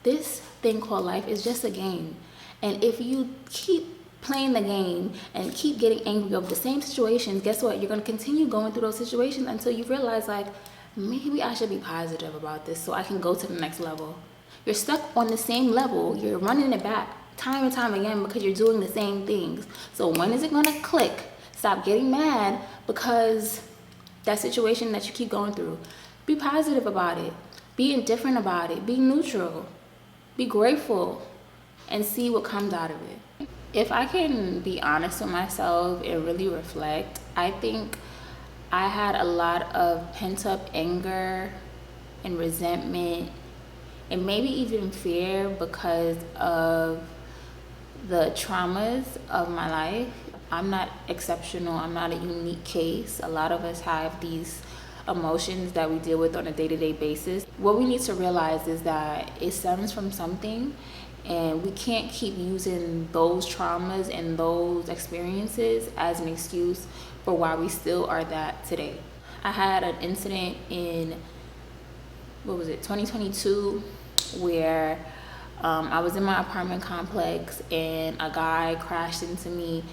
this thing called life is just a game. And if you keep playing the game and keep getting angry over the same situations, guess what? You're going to continue going through those situations until you realize, like, maybe I should be positive about this so I can go to the next level. You're stuck on the same level. You're running it back time and time again because you're doing the same things. So when is it going to click? Stop getting mad because that situation that you keep going through. Be positive about it. Be indifferent about it. Be neutral. Be grateful and see what comes out of it. If I can be honest with myself and really reflect, I think I had a lot of pent-up anger and resentment and maybe even fear because of the traumas of my life. I'm not exceptional. I'm not a unique case. A lot of us have these emotions that we deal with on a day-to-day basis. What we need to realize is that it stems from something, and we can't keep using those traumas and those experiences as an excuse for why we still are that today. I had an incident in, 2022, where I was in my apartment complex and a guy crashed into me,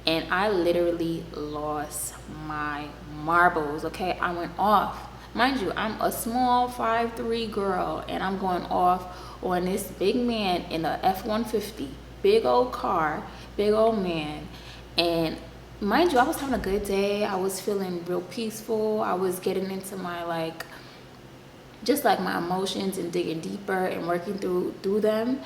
and I literally lost my marbles, okay? I went off. Mind you, I'm a small 5'3" girl, and I'm going off on this big man in a F-150, big old car, big old man. And mind you, I was having a good day. I was feeling real peaceful. I was getting into my just like my emotions and digging deeper and working through them.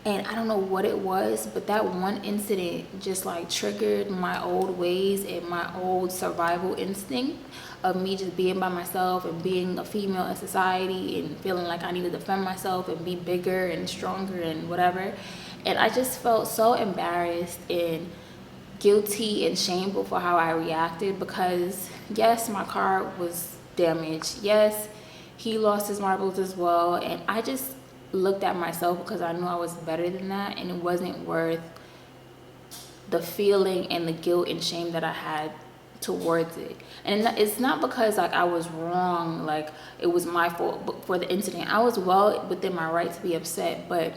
And I don't know what it was, but that one incident just like triggered my old ways and my old survival instinct of me just being by myself and being a female in society and feeling like I need to defend myself and be bigger and stronger and whatever. And I just felt so embarrassed and guilty and shameful for how I reacted, because yes, my car was damaged. Yes, he lost his marbles as well. And I just looked at myself because I knew I was better than that, and it wasn't worth the feeling and the guilt and shame that I had towards it. And it's not because like I was wrong, like it was my fault for the incident. I was well within my right to be upset, but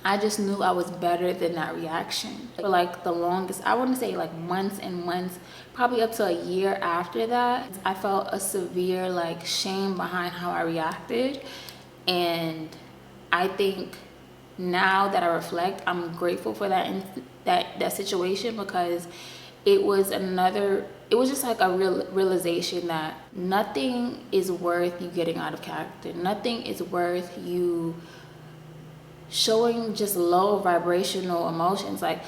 I just knew I was better than that reaction. For like the longest, I want to say like months and months, probably up to a year after that, I felt a severe like shame behind how I reacted. And I think now that I reflect, I'm grateful for that situation, because it was just like a realization that nothing is worth you getting out of character. Nothing is worth you showing just low vibrational emotions. Like,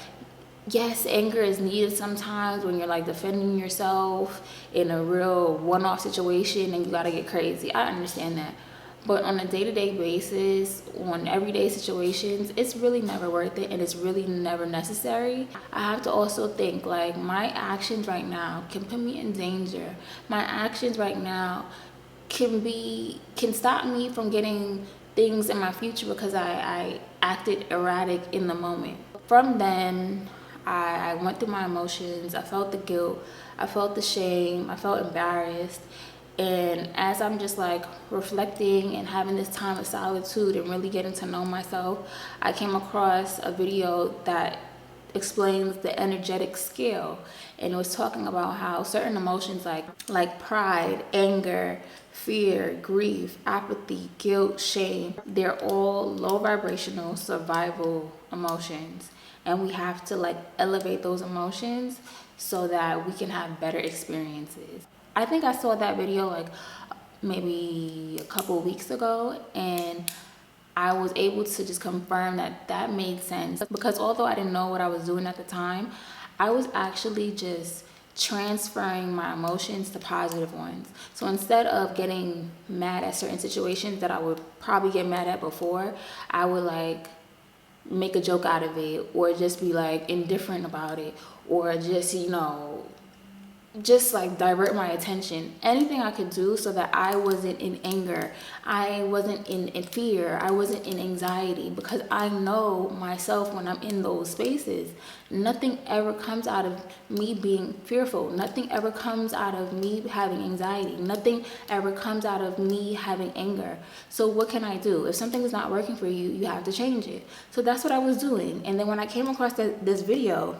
yes, anger is needed sometimes when you're like defending yourself in a real one-off situation and you gotta get crazy. I understand that. But on a day-to-day basis, on everyday situations, it's really never worth it, and it's really never necessary. I have to also think like my actions right now can put me in danger. My actions right now can stop me from getting things in my future because I acted erratic in the moment. From then, I went through my emotions. I felt the guilt. I felt the shame. I felt embarrassed. And as I'm just like reflecting and having this time of solitude and really getting to know myself, I came across a video that explains the energetic scale. And it was talking about how certain emotions like pride, anger, fear, grief, apathy, guilt, shame, they're all low vibrational survival emotions. And we have to like elevate those emotions so that we can have better experiences. I think I saw that video like maybe a couple of weeks ago, and I was able to just confirm that made sense, because although I didn't know what I was doing at the time, I was actually just transferring my emotions to positive ones. So instead of getting mad at certain situations that I would probably get mad at before, I would like make a joke out of it, or just be like indifferent about it, or just, just like divert my attention. Anything I could do so that I wasn't in anger, I wasn't in fear, I wasn't in anxiety, because I know myself when I'm in those spaces. Nothing ever comes out of me being fearful. Nothing ever comes out of me having anxiety. Nothing ever comes out of me having anger. So what can I do? If something is not working for you, you have to change it. So that's what I was doing. And then when I came across this video,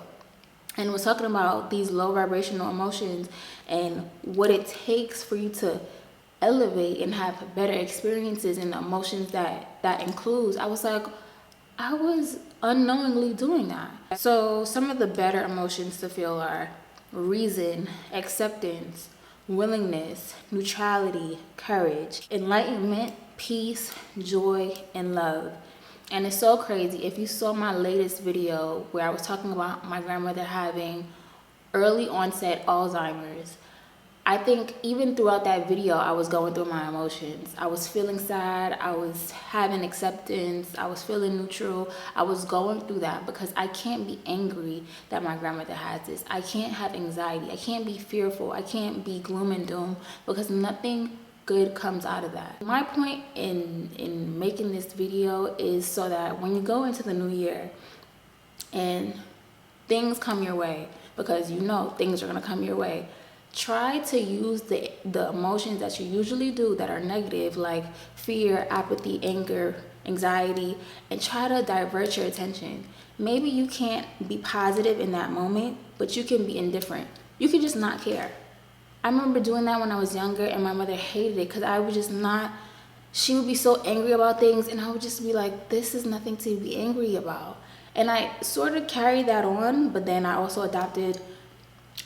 and was talking about these low vibrational emotions and what it takes for you to elevate and have better experiences and emotions that includes, I was like, I was unknowingly doing that. So some of the better emotions to feel are reason, acceptance, willingness, neutrality, courage, enlightenment, peace, joy, and love. And it's so crazy. If you saw my latest video where I was talking about my grandmother having early onset Alzheimer's, I think even throughout that video, I was going through my emotions. I was feeling sad. I was having acceptance. I was feeling neutral. I was going through that because I can't be angry that my grandmother has this. I can't have anxiety. I can't be fearful. I can't be gloom and doom, because nothing good comes out of that. My point in making this video is so that when you go into the new year and things come your way, because you know things are going to come your way, try to use the emotions that you usually do that are negative, like fear, apathy, anger, anxiety, and try to divert your attention. Maybe you can't be positive in that moment, but you can be indifferent. You can just not care. I remember doing that when I was younger, and my mother hated it because I would just not, she would be so angry about things, and I would just be like, this is nothing to be angry about. And I sort of carried that on, but then I also adopted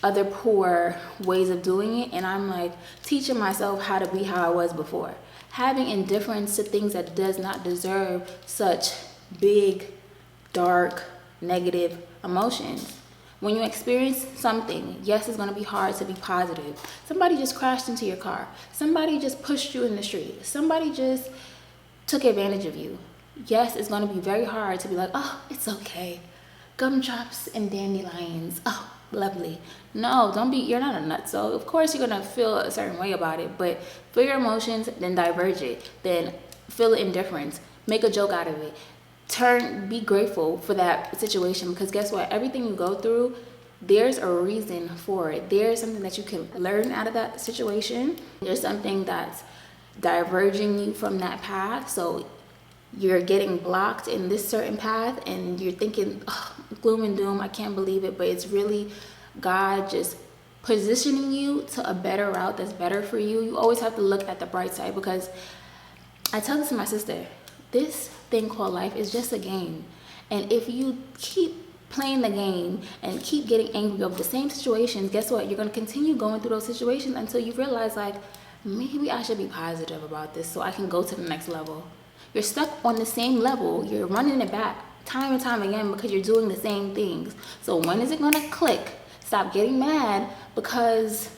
other poor ways of doing it, and I'm like teaching myself how to be how I was before. Having indifference to things that does not deserve such big, dark, negative emotions. When you experience something, yes, it's going to be hard to be positive. Somebody just crashed into your car. Somebody just pushed you in the street. Somebody just took advantage of you. Yes, it's going to be very hard to be like, oh, it's okay. Gumdrops and dandelions. Oh, lovely. No, don't be, you're not a nut. So of course you're going to feel a certain way about it, but feel your emotions, then diverge it. Then feel indifference. Make a joke out of it. Be grateful for that situation, because guess what? Everything you go through, there's a reason for it. There's something that you can learn out of that situation. There's something that's diverging you from that path. So you're getting blocked in this certain path and you're thinking, oh, gloom and doom, I can't believe it. But it's really God just positioning you to a better route that's better for you. You always have to look at the bright side, because I tell this to my sister, this thing called life is just a game. And if you keep playing the game and keep getting angry over the same situations, guess what? You're going to continue going through those situations until you realize, like, maybe I should be positive about this so I can go to the next level. You're stuck on the same level. You're running it back time and time again because you're doing the same things. So when is it going to click? Stop getting mad because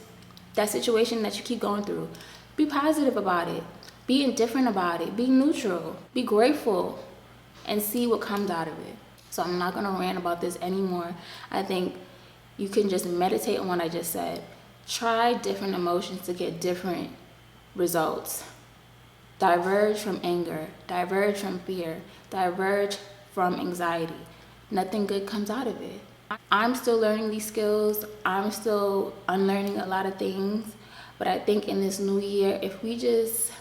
that situation that you keep going through. Be positive about it. Be indifferent about it. Be neutral. Be grateful and see what comes out of it. So I'm not going to rant about this anymore. I think you can just meditate on what I just said. Try different emotions to get different results. Diverge from anger. Diverge from fear. Diverge from anxiety. Nothing good comes out of it. I'm still learning these skills. I'm still unlearning a lot of things. But I think in this new year, if we just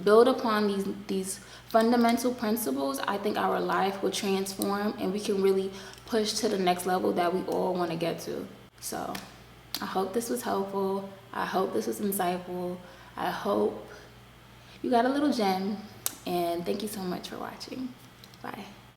build upon these fundamental principles, I think our life will transform and we can really push to the next level that we all want to get to. So I hope this was helpful. I hope this was insightful. I hope you got a little gem, and thank you so much for watching. Bye.